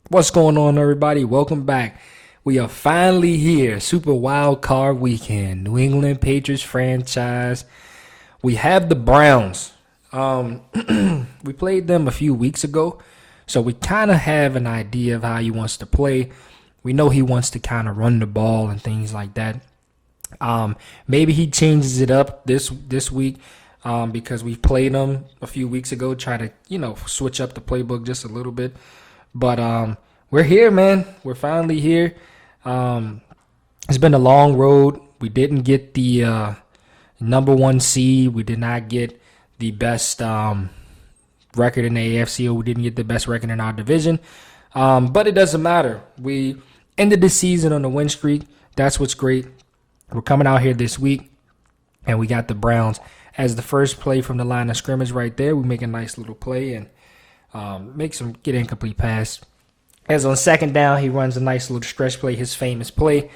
What's going on, everybody? Welcome back. We are finally here. Super Wild Card Weekend. New England Patriots franchise. We have the Browns. We played them a few weeks ago, so we kind of have an idea of how he wants to play. We know he wants to kind of run the ball and things like that. Maybe he changes it up this week because we played them a few weeks ago. Try to switch up the playbook just a little bit. But we're here, man. We're finally here. It's been a long road. We didn't get the number one seed. We did not get the best record in the AFC, or we didn't get the best record in our division. But it doesn't matter. We ended the season on a win streak. That's what's great. We're coming out here this week, and we got the Browns as the first play from the line of scrimmage right there. We make a nice little play and makes him get incomplete pass. As on second down, he runs a nice little stretch play, his famous play,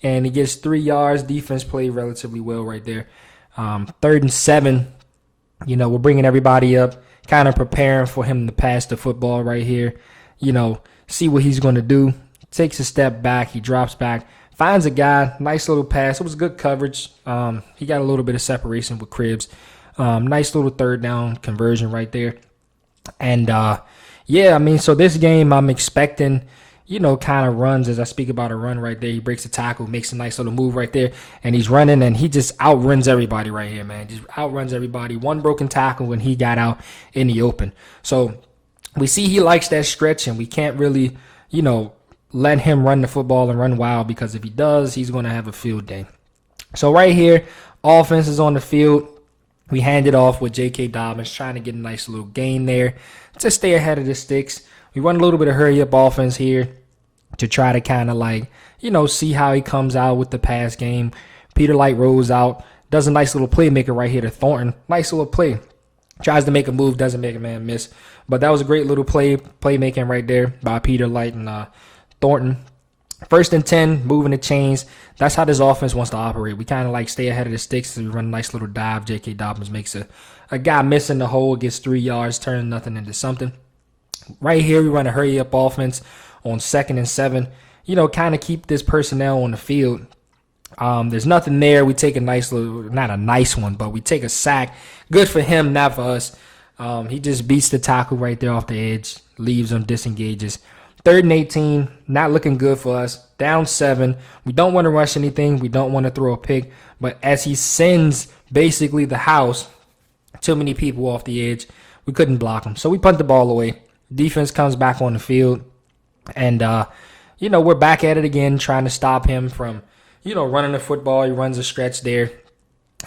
and he gets 3 yards. Defense played relatively well right there. 3rd and 7, we're bringing everybody up, kind of preparing for him to pass the football right here. See what he's going to do. Takes a step back. He drops back, finds a guy. Nice little pass. It was good coverage. He got a little bit of separation with Cribs. Nice little 3rd down conversion right there. And, so this game I'm expecting, kind of runs. As I speak about a run right there, he breaks a tackle, makes a nice little move right there, and he's running, and he just outruns everybody right here, man. Just outruns everybody. One broken tackle when he got out in the open. So we see he likes that stretch, and we can't really, let him run the football and run wild, because if he does, he's going to have a field day. So right here, offense is on the field. We hand it off with J.K. Dobbins, trying to get a nice little gain there to stay ahead of the sticks. We run a little bit of hurry-up offense here to try to kind of see how he comes out with the pass game. Peter Light rolls out, does a nice little playmaker right here to Thornton. Nice little play. Tries to make a move, doesn't make a man miss. But that was a great little playmaking right there by Peter Light and Thornton. 1st and 10, moving the chains. That's how this offense wants to operate. We kind of stay ahead of the sticks. We run a nice little dive. J.K. Dobbins makes a guy missing the hole, gets 3 yards, turning nothing into something. Right here, we run a hurry-up offense on 2nd and 7. Kind of keep this personnel on the field. There's nothing there. We take a nice little, not a nice one, but we take a sack. Good for him, not for us. He just beats the tackle right there off the edge, leaves him, disengages. 3rd and 18, not looking good for us. Down 7. We don't want to rush anything. We don't want to throw a pick. But as he sends basically the house, too many people off the edge, we couldn't block him. So we punt the ball away. Defense comes back on the field. And, we're back at it again, trying to stop him from, running the football. He runs a stretch there.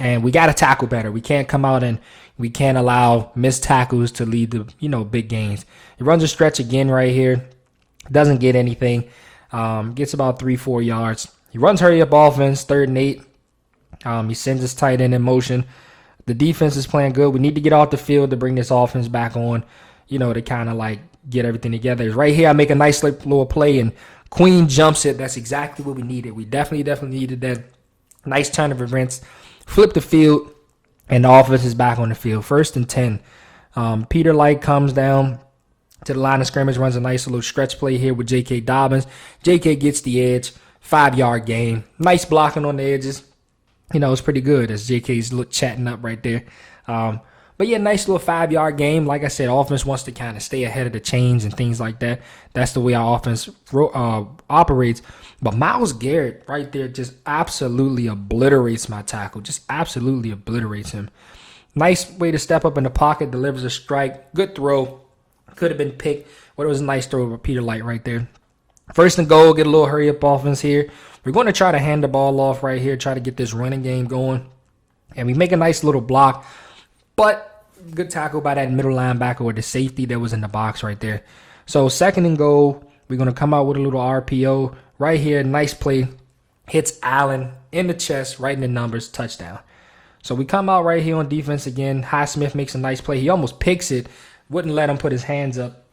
And we got to tackle better. We can't come out and we can't allow missed tackles to lead to, big gains. He runs a stretch again right here. Doesn't get anything. Gets about 3-4 yards. He runs hurry-up offense, 3rd and 8. He sends his tight end in motion. The defense is playing good. We need to get off the field to bring this offense back on, to kind of get everything together. Right here, I make a nice little play, and Queen jumps it. That's exactly what we needed. We definitely needed that. Nice turn of events. Flip the field, and the offense is back on the field. 1st and 10. Peter Light comes down to the line of scrimmage, runs a nice little stretch play here with J.K. Dobbins. J.K. gets the edge, 5-yard gain. Nice blocking on the edges. It's pretty good as J.K.'s chatting up right there. But yeah, nice little 5-yard game. Like I said, offense wants to kind of stay ahead of the chains and things like that. That's the way our offense operates. But Myles Garrett right there just absolutely obliterates my tackle. Just absolutely obliterates him. Nice way to step up in the pocket, delivers a strike. Good throw. Could have been picked, but it was a nice throw by Peter Light right there. 1st and goal, get a little hurry-up offense here. We're going to try to hand the ball off right here, try to get this running game going. And we make a nice little block, but good tackle by that middle linebacker or the safety that was in the box right there. So 2nd and goal, we're going to come out with a little RPO right here. Nice play. Hits Allen in the chest, right in the numbers, touchdown. So we come out right here on defense again. Highsmith makes a nice play. He almost picks it. Wouldn't let him put his hands up.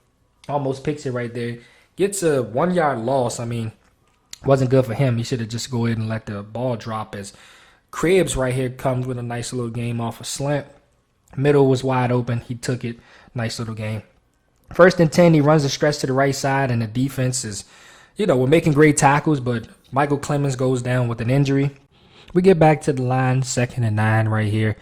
Almost picks it right there. Gets a 1-yard loss. Wasn't good for him. He should have just go ahead and let the ball drop, as Cribs right here comes with a nice little game off a slant. Middle was wide open. He took it. Nice little game. First and 10, he runs the stretch to the right side, and the defense is, we're making great tackles, but Michael Clemens goes down with an injury. We get back to the line, 2nd and 9 right here,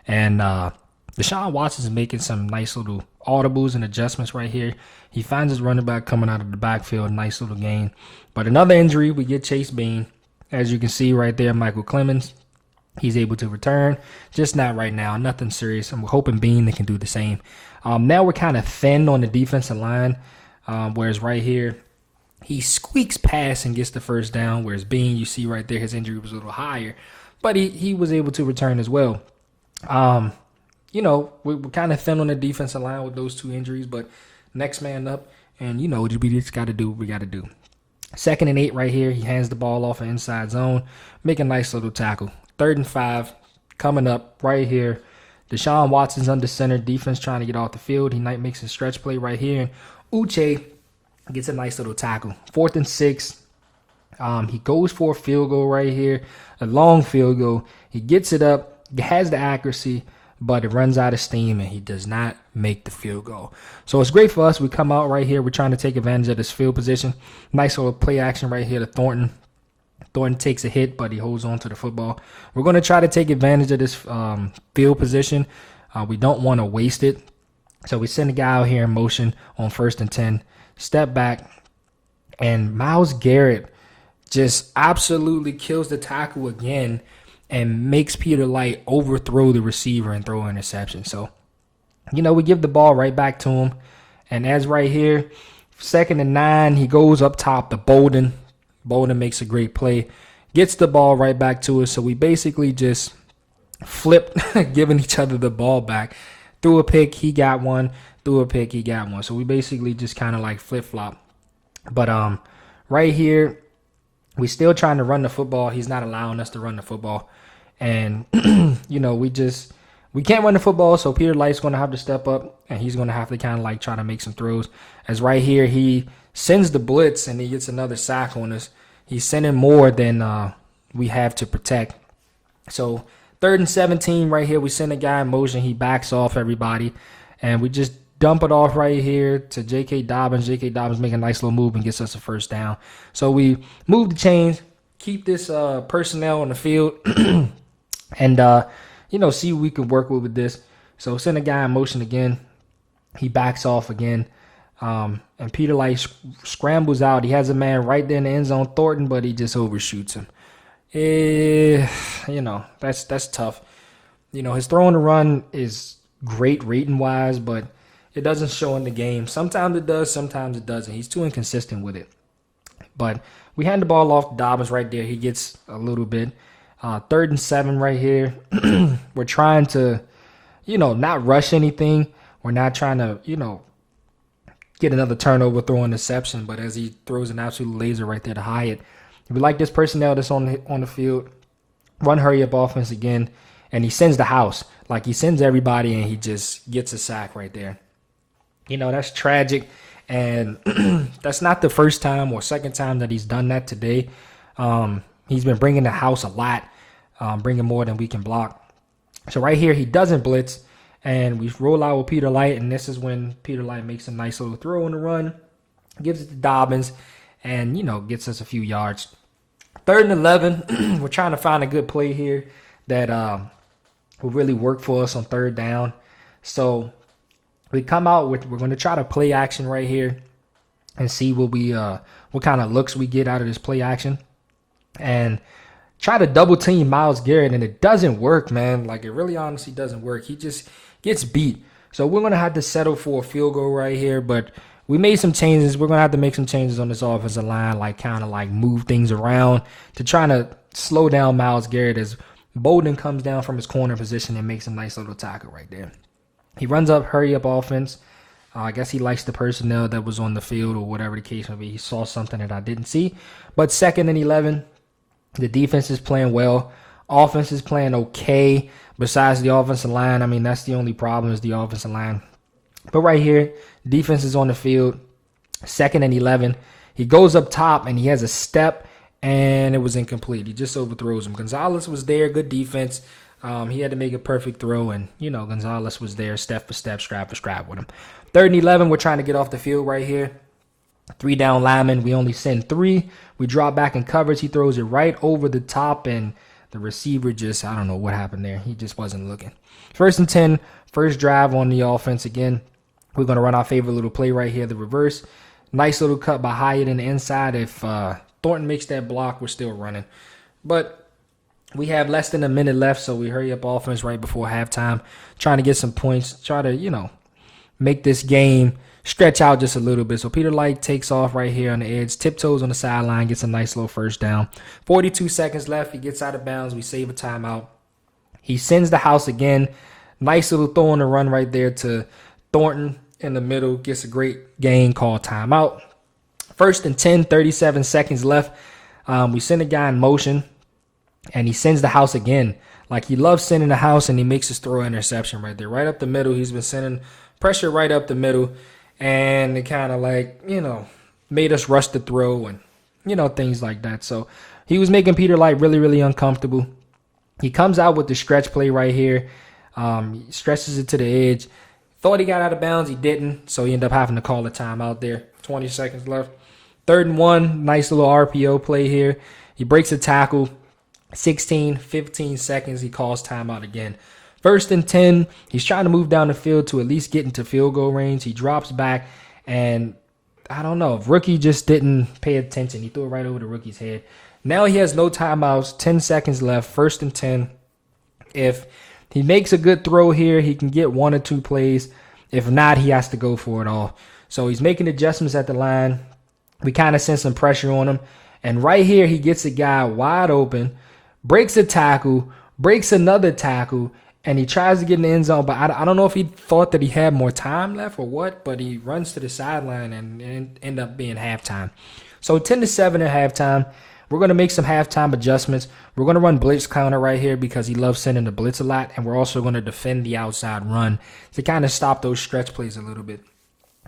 and Deshaun Watson is making some nice little audibles and adjustments right here. He finds his running back coming out of the backfield, nice little gain. But another injury, we get Chase Bean. As you can see right there, Michael Clemens, he's able to return, just not right now, nothing serious. I'm hoping Bean can do the same. Now we're kind of thin on the defensive line, whereas right here, he squeaks past and gets the first down, whereas Bean, you see right there, his injury was a little higher, but he was able to return as well. We're kind of thin on the defensive line with those 2 injuries, but next man up, and we just got to do what we got to do. 2nd and 8 right here. He hands the ball off an inside zone, make a nice little tackle. 3rd and 5 coming up right here. Deshaun Watson's under center, defense trying to get off the field. He makes a stretch play right here, and Uche gets a nice little tackle. 4th and 6. He goes for a field goal right here, a long field goal. He gets it up, has the accuracy, but it runs out of steam, and he does not make the field goal. So it's great for us. We come out right here. We're trying to take advantage of this field position. Nice little play action right here to Thornton. Thornton takes a hit, but he holds on to the football. We're going to try to take advantage of this field position. We don't want to waste it. So we send a guy out here in motion on 1st and 10. Step back, and Myles Garrett just absolutely kills the tackle again and makes Peter Light overthrow the receiver and throw an interception. So, we give the ball right back to him. And as right here, 2nd and 9, he goes up top to Bolden. Bolden makes a great play, gets the ball right back to us. So we basically just flipped, giving each other the ball back. Threw a pick, he got one. Threw a pick, he got one. So we basically just kind of like flip-flop. But right here, we still trying to run the football. He's not allowing us to run the football. And, we can't run the football, so Peter Light's going to have to step up, and he's going to have to kind of like try to make some throws. As right here, he sends the blitz, and he gets another sack on us. He's sending more than we have to protect. So 3rd and 17 right here, we send a guy in motion. He backs off everybody, and we just dump it off right here to J.K. Dobbins. J.K. Dobbins make a nice little move and gets us a first down. So we move the chains, keep this personnel on the field, and see what we can work with this. So send a guy in motion again. He backs off again. And Peter Light scrambles out. He has a man right there in the end zone, Thornton, but he just overshoots him. That's tough. His throw and run is great rating-wise, but it doesn't show in the game. Sometimes it does, sometimes it doesn't. He's too inconsistent with it. But we hand the ball off to Dobbins right there. He gets a little bit. 3rd and 7 right here. We're trying to, not rush anything. We're not trying to, get another turnover, throw an interception. But as he throws an absolute laser right there to Hyatt, we like this personnel that's on the field. Run, hurry up offense again. And he sends the house. Like, he sends everybody, and he just gets a sack right there. That's tragic. And that's not the first time or second time that he's done that today. He's been bringing the house a lot, bringing more than we can block. So right here, he doesn't blitz, and we roll out with Peter Light, and this is when Peter Light makes a nice little throw on the run, gives it to Dobbins, and, gets us a few yards. 3rd and 11, we're trying to find a good play here that will really work for us on 3rd down. So we come out with, we're going to try to play action right here and see what kind of looks we get out of this play action. And try to double team Myles Garrett, and it doesn't work, man. Like, it really honestly doesn't work. He just gets beat. So we're going to have to settle for a field goal right here, but we made some changes. We're going to have to make some changes on this offensive line, like kind of like move things around to try to slow down Myles Garrett as Bolden comes down from his corner position and makes a nice little tackle right there. He runs up, hurry up offense. I guess he likes the personnel that was on the field or whatever the case may be. He saw something that I didn't see. But 2nd and 11, the defense is playing well. Offense is playing okay. Besides the offensive line, I mean, that's the only problem is the offensive line. But right here, defense is on the field. 2nd and 11. He goes up top, and he has a step, and it was incomplete. He just overthrows him. Gonzalez was there, good defense. He had to make a perfect throw, and, Gonzalez was there step for step, scrap for scrap with him. 3rd and 11, we're trying to get off the field right here. 3 down linemen. We only send 3. We drop back in coverage. He throws it right over the top, and the receiver just, I don't know what happened there. He just wasn't looking. 1st and 10, first drive on the offense again. We're going to run our favorite little play right here, the reverse. Nice little cut by Hyatt in the inside. If Thornton makes that block, we're still running. But we have less than a minute left, so we hurry up offense right before halftime, trying to get some points, try to, make this game stretch out just a little bit. So Peter Light takes off right here on the edge, tiptoes on the sideline, gets a nice little first down. 42 seconds left. He gets out of bounds. We save a timeout. He sends the house again. Nice little throw on the run right there to Thornton in the middle. Gets a great gain, called timeout. 1st and 10, 37 seconds left. We send a guy in motion, and he sends the house again. Like, he loves sending the house, and he makes his throw interception right there. Right up the middle. He's been sending pressure right up the middle. And it kind of made us rush the throw and, things like that. So he was making Peter Light really, really uncomfortable. He comes out with the stretch play right here. He stretches it to the edge. Thought he got out of bounds. He didn't. So he ended up having to call a timeout there. 20 seconds left. 3rd and 1. Nice little RPO play here. He breaks a tackle. 16, 15 seconds. He calls timeout again. 1st and 10, he's trying to move down the field to at least get into field goal range. He drops back, and I don't know. Rookie just didn't pay attention. He threw it right over the rookie's head. Now he has no timeouts, 10 seconds left, 1st and 10. If he makes a good throw here, he can get 1 or 2 plays. If not, he has to go for it all. So he's making adjustments at the line. We kind of send some pressure on him. And right here, he gets a guy wide open, breaks a tackle, breaks another tackle, and he tries to get in the end zone, but I don't know if he thought that he had more time left or what, but he runs to the sideline and end up being halftime. So 10-7 at halftime. We're going to make some halftime adjustments. We're going to run blitz counter right here because he loves sending the blitz a lot, and we're also going to defend the outside run to kind of stop those stretch plays a little bit.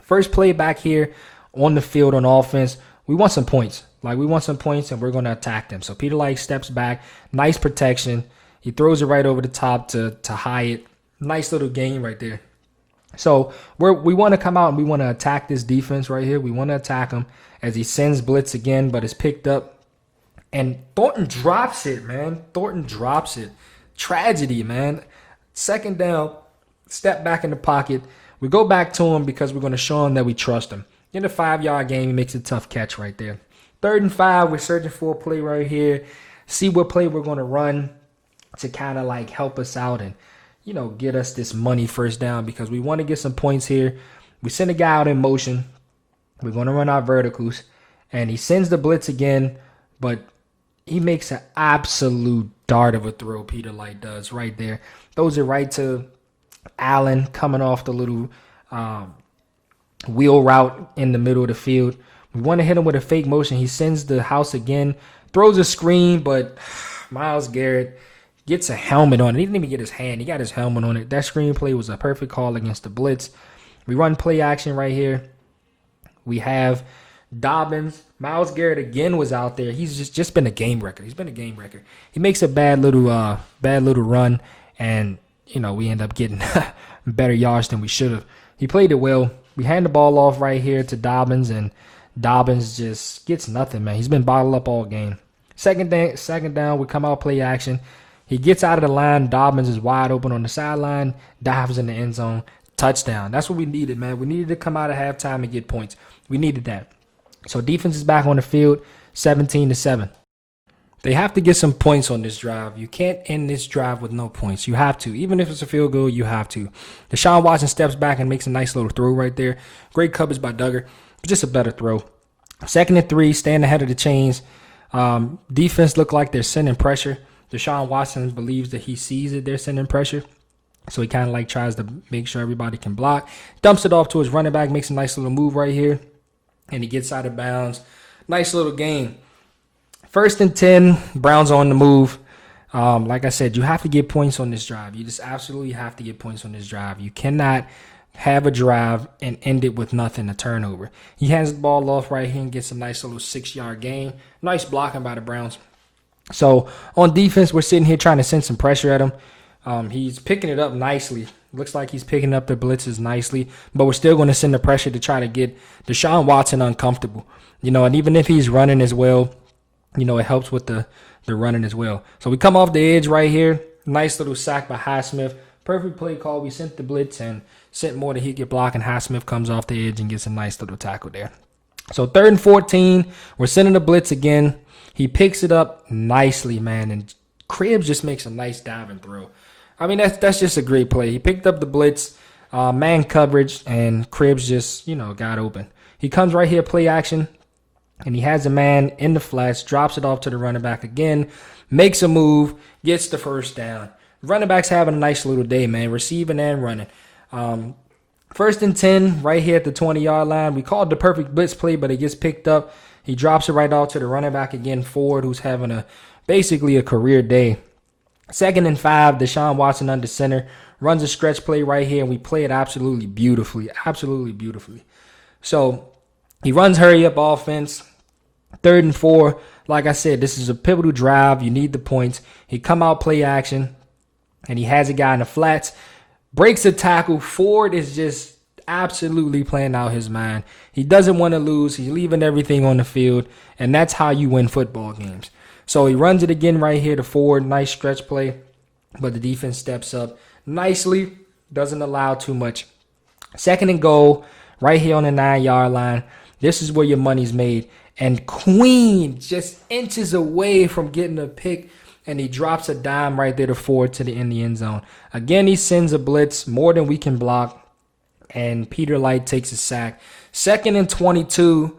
First play back here on the field on offense, we want some points. We want some points, and we're going to attack them. So Peter Light steps back. Nice protection. He throws it right over the top to Hyatt. Nice little game right there. So we want to come out and we want to attack this defense right here. We want to attack him as he sends blitz again, but it's picked up. And Thornton drops it, man. Thornton drops it. Tragedy, man. 2nd down, step back in the pocket. We go back to him because we're going to show him that we trust him. In the 5-yard game, he makes a tough catch right there. 3rd and 5, we're searching for a play right here. See what play we're going to run to kind of help us out and, get us this money first down because we want to get some points here. We send a guy out in motion. We're going to run our verticals, and he sends the blitz again, but he makes an absolute dart of a throw, Peter Light does right there. Throws it right to Allen coming off the little wheel route in the middle of the field. We want to hit him with a fake motion. He sends the house again, throws a screen, but Myles Garrett gets a helmet on it. He didn't even get his hand. He got his helmet on it. That screenplay was a perfect call against the blitz. We run play action right here. We have Dobbins. Myles Garrett again was out there. He's just been a game wrecker. He's been a game wrecker. He makes a bad little run, and we end up getting better yards than we should have. He played it well. We hand the ball off right here to Dobbins, and Dobbins just gets nothing, man. He's been bottled up all game. Second down, we come out play action. He gets out of the line. Dobbins is wide open on the sideline, dives in the end zone, touchdown. That's what we needed, man. We needed to come out of halftime and get points. We needed that. So defense is back on the field, 17-7. They have to get some points on this drive. You can't end this drive with no points. You have to. Even if it's a field goal, you have to. Deshaun Watson steps back and makes a nice little throw right there. Great coverage by Duggar. Just a better throw. 2nd and 3, staying ahead of the chains. Defense look like they're sending pressure. Deshaun Watson believes that he sees that they're sending pressure. So he kind of tries to make sure everybody can block. Dumps it off to his running back, makes a nice little move right here. And he gets out of bounds. Nice little game. 1st and 10, Browns on the move. Like I said, you have to get points on this drive. You just absolutely have to get points on this drive. You cannot have a drive and end it with nothing, a turnover. He hands the ball off right here and gets a nice little 6-yard gain. Nice blocking by the Browns. So on defense, we're sitting here trying to send some pressure at him. He's picking it up nicely. Looks like he's picking up the blitzes nicely, but we're still going to send the pressure to try to get Deshaun Watson uncomfortable. And even if he's running as well, it helps with the running as well. So we come off the edge right here. Nice little sack by Highsmith. Perfect play call. We sent the blitz and sent more than he could block, and Highsmith comes off the edge and gets a nice little tackle there. So 3rd and 14. We're sending the blitz again. He picks it up nicely, man, and Cribbs just makes a nice diving throw. I mean, that's just a great play. He picked up the blitz, man coverage, and Cribbs just, got open. He comes right here, play action, and he has a man in the flats, drops it off to the running back again, makes a move, gets the first down. Running back's having a nice little day, man, receiving and running. 1st and 10, right here at the 20-yard line. We called the perfect blitz play, but it gets picked up. He drops it right off to the running back again, Ford, who's having basically a career day. 2nd and 5, Deshaun Watson under center, runs a stretch play right here, and we play it absolutely beautifully. So he runs hurry-up offense. 3rd and 4, like I said, this is a pivotal drive. You need the points. He come out play action, and he has a guy in the flats, breaks a tackle. Ford is just absolutely playing out his mind. He doesn't want to lose. He's leaving everything on the field, and that's how you win football games. So he runs it again right here to Ford. Nice stretch play, but the defense steps up nicely. Doesn't allow too much. 2nd and goal, right here on the 9-yard line. This is where your money's made. And Queen just inches away from getting a pick, and he drops a dime right there to Ford in the end zone. Again, he sends a blitz, more than we can block, and Peter Light takes a sack. 2nd and 22.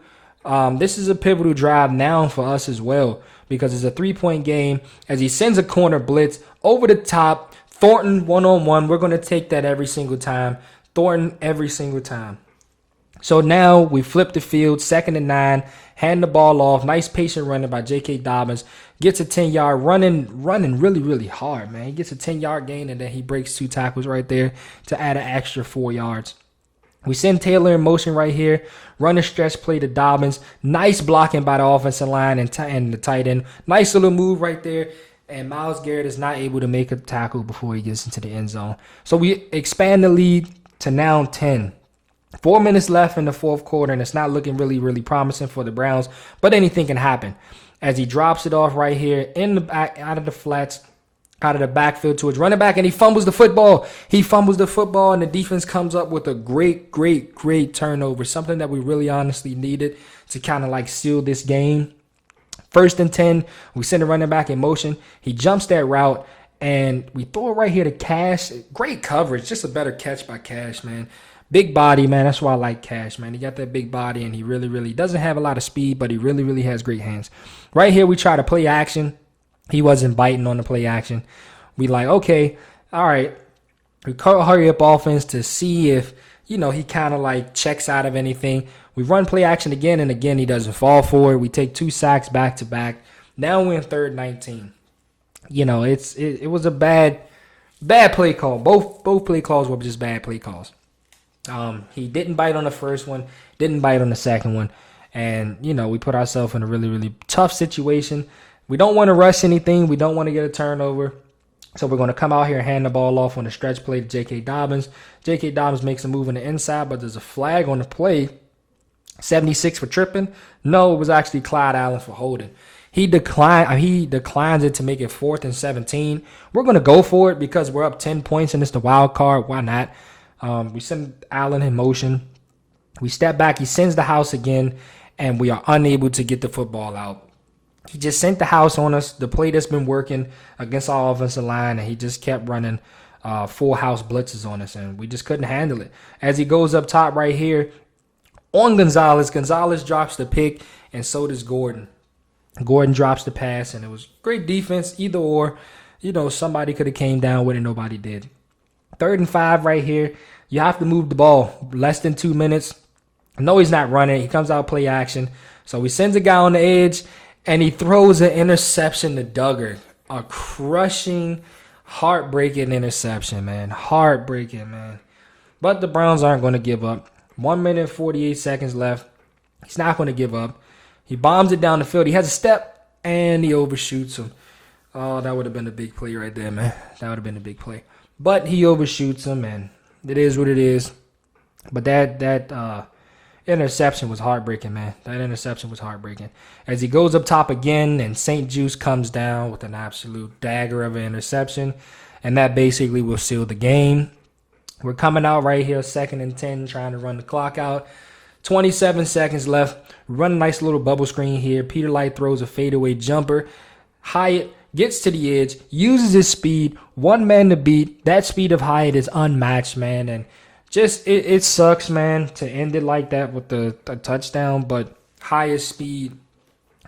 This is a pivotal drive now for us as well, because it's a 3-point game. As he sends a corner blitz over the top, Thornton one-on-one. We're going to take that every single time. Thornton every single time. So now we flip the field, 2nd and 9, hand the ball off. Nice patient running by J.K. Dobbins. Gets a 10-yard running really, really hard, man. He gets a 10-yard gain, and then he breaks 2 tackles right there to add an extra 4 yards. We send Taylor in motion right here. Run a stretch play to Dobbins. Nice blocking by the offensive line and the tight end. Nice little move right there. And Myles Garrett is not able to make a tackle before he gets into the end zone. So we expand the lead to now 10. 4 minutes left in the 4th quarter, and it's not looking really, really promising for the Browns. But anything can happen. As he drops it off right here in the back, out of the flats, out of the backfield to his running back, and he fumbles the football. And the defense comes up with a great turnover, something that we really honestly needed to kind of like seal this game. 1st and 10, we send the running back in motion. He jumps that route, and we throw it right here to Cash. Great coverage, just a better catch by Cash, man. Big body, man. That's why I like Cash, man. He got that big body, and he really doesn't have a lot of speed, but he really has great hands. Right here, we try to play action. He wasn't biting on the play action. We like, okay, all right. We hurry up offense to see if, he kind of like checks out of anything. We run play action again, and again, he doesn't fall for it. We take 2 sacks back to back. Now we're in 3rd and 19. It was a bad play call. Both play calls were just bad play calls. He didn't bite on the first one, didn't bite on the second one. And, we put ourselves in a really tough situation. We don't want to rush anything. We don't want to get a turnover. So we're going to come out here and hand the ball off on a stretch play to J.K. Dobbins. J.K. Dobbins makes a move on the inside, but there's a flag on the play. 76 for tripping. No, it was actually Clyde Allen for holding. He declines it to make it 4th and 17. We're going to go for it because we're up 10 points and it's the wild card. Why not? We send Allen in motion. We step back. He sends the house again, and we are unable to get the football out. He just sent the house on us, the play that's been working against our offensive line, and he just kept running full house blitzes on us, and we just couldn't handle it. As he goes up top right here on Gonzalez drops the pick, and so does Gordon. Gordon drops the pass, and it was great defense, either or. Somebody could have came down with it, nobody did. 3rd and 5 right here. You have to move the ball. Less than 2 minutes. No, he's not running. He comes out play action. So he sends a guy on the edge, and he throws an interception to Duggar. A crushing, heartbreaking interception, man. Heartbreaking, man. But the Browns aren't going to give up. 1 minute and 48 seconds left. He's not going to give up. He bombs it down the field. He has a step, and he overshoots him. Oh, that would have been a big play right there, man. That would have been a big play. But he overshoots him, and it is what it is. But that interception was heartbreaking, man. That interception was heartbreaking. As he goes up top again, and St. Juice comes down with an absolute dagger of an interception, and that basically will seal the game. We're coming out right here, 2nd and 10, trying to run the clock out. 27 seconds left. Run a nice little bubble screen here. Peter Light throws a fadeaway jumper. Hyatt gets to the edge, uses his speed, one man to beat. That speed of Hyatt is unmatched, man. And just, it sucks, man, to end it like that with the touchdown. But Hyatt's speed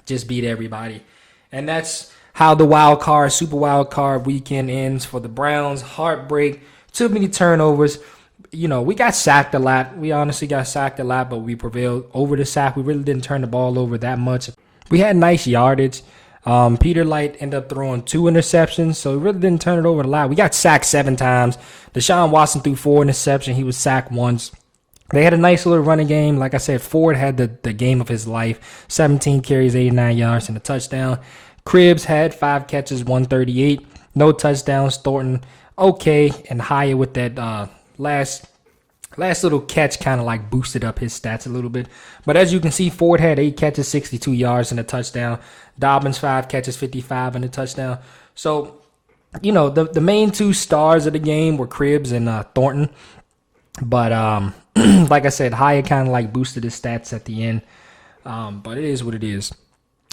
just beat everybody. And that's how the wild card, super wild card weekend ends for the Browns. Heartbreak, too many turnovers. You know, we got sacked a lot. We honestly got sacked a lot, but we prevailed over the sack. We really didn't turn the ball over that much. We had nice yardage. Peter Light ended up throwing 2 interceptions, so he really didn't turn it over a lot. We got sacked 7 times. Deshaun Watson threw 4 interceptions. He was sacked once. They had a nice little running game. Like I said, Ford had the game of his life. 17 carries, 89 yards, and a touchdown. Cribbs had 5 catches, 138. No touchdowns. Thornton, okay. And Hyatt with that last little catch kind of like boosted up his stats a little bit. But as you can see, Ford had 8 catches, 62 yards, and a touchdown. Dobbins, 5 catches, 55, and a touchdown. So, you know, the main 2 stars of the game were Cribbs and Thornton. But like I said, Hyatt kind of like boosted his stats at the end. But it is what it is.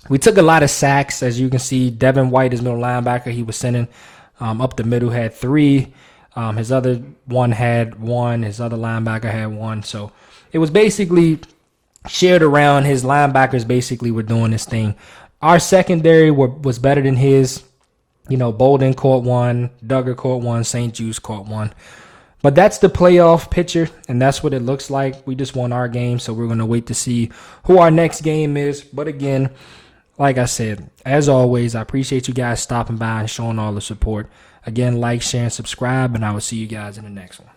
We took a lot of sacks. As you can see, Devin White, his middle linebacker, he was sending up the middle, had 3. His other one had 1. His other linebacker had 1. So it was basically shared around. His linebackers basically were doing this thing. Our secondary was better than his. You know, Bolden caught 1. Duggar caught 1. St. Juice caught 1. But that's the playoff picture, and that's what it looks like. We just won our game, so we're going to wait to see who our next game is. But again, like I said, as always, I appreciate you guys stopping by and showing all the support. Again, like, share, and subscribe, and I will see you guys in the next one.